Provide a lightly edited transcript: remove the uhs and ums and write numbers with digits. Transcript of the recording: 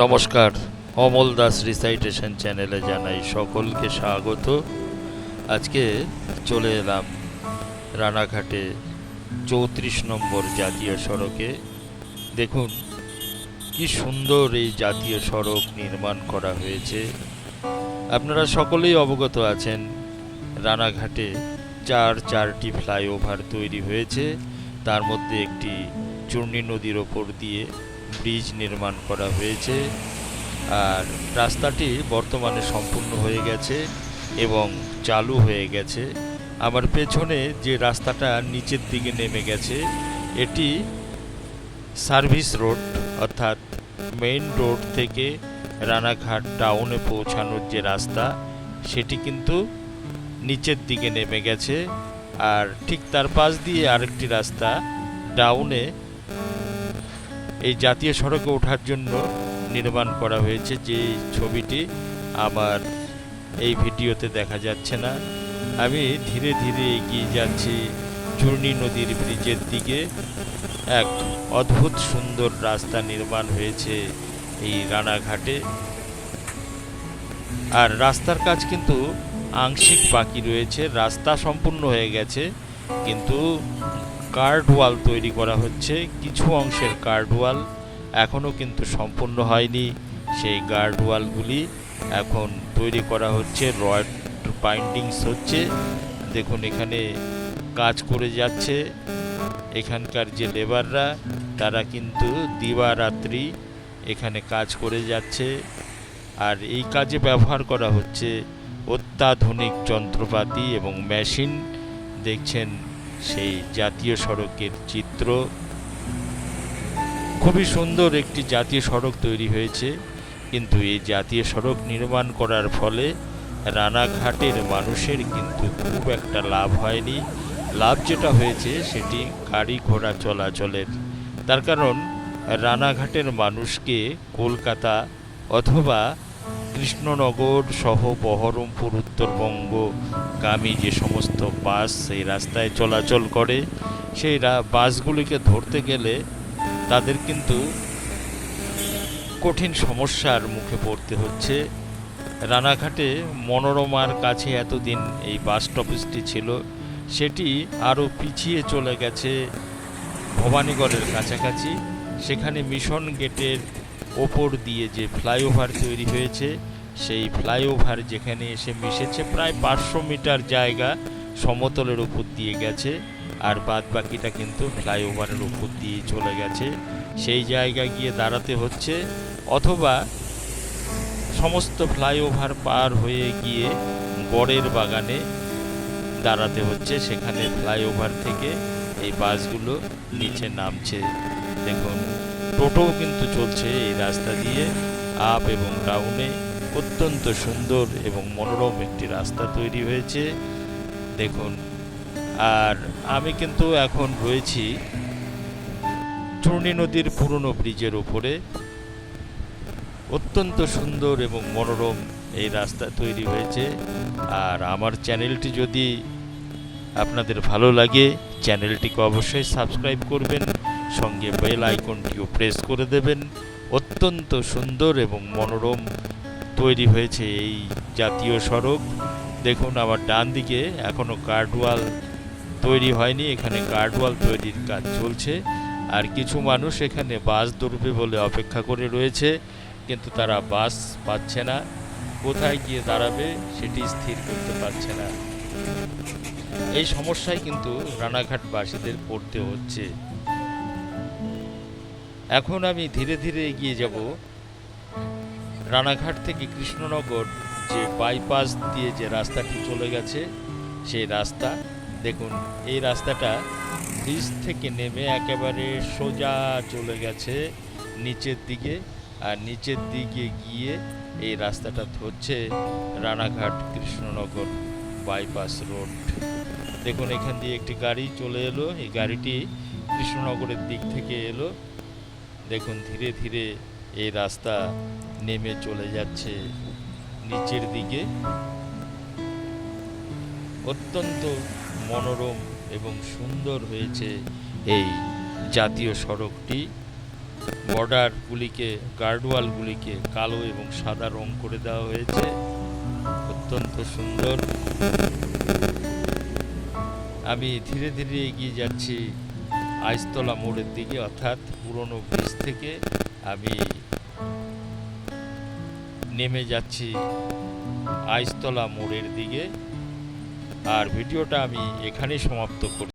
নমস্কার, অমল দাস রিসাইটেশন চ্যানেলে জানাই সকলকে স্বাগত। আজকে চলে এলাম রানাঘাটে 34 নম্বর জাতীয় সড়কে। দেখুন কি সুন্দর এই জাতীয় সড়ক নির্মাণ করা হয়েছে। আপনারা সকলেই অবগত আছেন, রানাঘাটে চারটি ফ্লাইওভার তৈরি হয়েছে। তার মধ্যে একটি চূর্ণী নদীর ওপর দিয়ে ব্রিজ নির্মাণ করা হয়েছে, আর রাস্তাটি বর্তমানে সম্পূর্ণ হয়ে গেছে এবং চালু হয়ে গেছে। আমার পেছনে যে রাস্তাটা নিচের দিকে নেমে গেছে, এটি সার্ভিস রোড, অর্থাৎ মেইন রোড থেকে রানাঘাট টাউনে পৌঁছানোর যে রাস্তা, সেটি কিন্তু নিচের দিকে নেমে গেছে। আর ঠিক তার পাশ দিয়ে আরেকটি রাস্তা ডাউনে এই জাতীয় সড়কে ওঠার জন্য নির্মাণ করা হয়েছে, যে ছবিটি আমার এই ভিডিওতে দেখা যাচ্ছে না। আমি ধীরে ধীরে এগিয়ে যাচ্ছি চূর্ণী নদীর ব্রিজের দিকে। এক অদ্ভুত সুন্দর রাস্তা নির্মাণ হয়েছে এই রানাঘাটে। আর রাস্তার কাজ কিন্তু আংশিক বাকি রয়েছে। রাস্তা সম্পূর্ণ হয়ে গেছে, কিন্তু গার্ড ওয়াল তৈরি করা হচ্ছে। কিছু অংশের গার্ড ওয়াল এখনও কিন্তু সম্পূর্ণ হয়নি। সেই গার্ড ওয়ালগুলি এখন তৈরি করা হচ্ছে, রড বাইন্ডিংস হচ্ছে। দেখুন এখানে কাজ করে যাচ্ছে এখানকার যে লেবাররা, তারা কিন্তু দিবারাত্রি এখানে কাজ করে যাচ্ছে। আর এই কাজে ব্যবহার করা হচ্ছে অত্যাধুনিক যন্ত্রপাতি এবং মেশিন। দেখছেন সেই জাতীয় সড়কের চিত্র। খুবই সুন্দর একটি জাতীয় সড়ক তৈরি হয়েছে, কিন্তু এই জাতীয় সড়ক নির্মাণ করার ফলে রানাঘাটের মানুষের কিন্তু খুব একটা লাভ হয়নি। লাভ যেটা হয়েছে সেটি গাড়ি ঘোড়া চলাচলের। তার কারণ রানাঘাটের মানুষকে কলকাতা অথবা কৃষ্ণনগর সহ বহরমপুর উত্তরবঙ্গগামী যে সমস্ত বাস সেই রাস্তায় চলাচল করে, সেই বাসগুলিকে ধরতে গেলে তাদের কিন্তু কঠিন সমস্যার মুখে পড়তে হচ্ছে। রানাঘাটে মনোরমার কাছে এতদিন এই বাস স্টপেজটি ছিল, সেটি আরও পিছিয়ে চলে গেছে ভবানীগড়ের কাছাকাছি। সেখানে মিশন গেটের ওপর দিয়ে যে ফ্লাইওভার তৈরি হয়েছে, সেই ফ্লাইওভার যেখানে এসে মিশেছে, প্রায় 500 মিটার জায়গা সমতলের উপর দিয়ে গেছে, আর বাদ বাকিটা কিন্তু ফ্লাইওভারের উপর দিয়ে চলে গেছে। সেই জায়গায় গিয়ে দাঁড়াতে হচ্ছে, অথবা সমস্ত ফ্লাইওভার পার হয়ে গিয়ে গড়ের বাগানে দাঁড়াতে হচ্ছে। সেখানে ফ্লাইওভার থেকে এই বাসগুলো নিচে নামছে। দেখুন টোটোও কিন্তু চলছে এই রাস্তা দিয়ে আপ এবং ডাউনে। অত্যন্ত সুন্দর এবং মনোরম একটি রাস্তা তৈরি হয়েছে দেখুন। আর আমি কিন্তু এখন রয়েছি চূর্ণী নদীর পুরনো ব্রিজের উপরে। অত্যন্ত সুন্দর এবং মনোরম এই রাস্তা তৈরি হয়েছে। আর আমার চ্যানেলটি যদি আপনাদের ভালো লাগে, চ্যানেলটিকে অবশ্যই সাবস্ক্রাইব করবেন, সঙ্গে বেল আইকনটিও প্রেস করে দেবেন। অত্যন্ত সুন্দর এবং মনোরম তৈরি হয়েছে এই জাতীয় সড়ক। দেখুন আমার ডান দিকে এখনও গার্ডওয়াল তৈরি হয়নি, এখানে গার্ডওয়াল তৈরির কাজ চলছে। আর কিছু মানুষ এখানে বাস ধরবে বলে অপেক্ষা করে রয়েছে, কিন্তু তারা বাস পাচ্ছে না। কোথায় গিয়ে দাঁড়াবে সেটি স্থির করতে পারছে না। এই সমস্যায় কিন্তু রানাঘাটবাসীদের পড়তে হচ্ছে। এখন আমি ধীরে ধীরে এগিয়ে যাব রানাঘাট থেকে কৃষ্ণনগর যে বাইপাস দিয়ে যে রাস্তাটি চলে গেছে, সেই রাস্তা। দেখুন এই রাস্তাটা ব্রিজ থেকে নেমে একেবারে সোজা চলে গেছে নিচের দিকে, আর নিচের দিকে গিয়ে এই রাস্তাটা ধরছে রানাঘাট কৃষ্ণনগর বাইপাস রোড। দেখুন এখান দিয়ে একটি গাড়ি চলে এলো, এই গাড়িটি কৃষ্ণনগরের দিক থেকে এলো। দেখুন ধীরে ধীরে এই রাস্তা নেমে চলে যাচ্ছে নিচের দিকে। অত্যন্ত মনোরম এবং সুন্দর হয়েছে এই জাতীয় সড়কটি। বর্ডারগুলিকে, গার্ডওয়ালগুলিকে কালো এবং সাদা রং করে দেওয়া হয়েছে, অত্যন্ত সুন্দর। আমি ধীরে ধীরে এগিয়ে যাচ্ছি আইসতলা মোড়ের দিকে, অর্থাৎ পুরনো ব্রিজ থেকে আমি নেমে যাচ্ছি আইসতলা মোড়ের দিকে। আর ভিডিওটা আমি এখানেই সমাপ্ত করছি।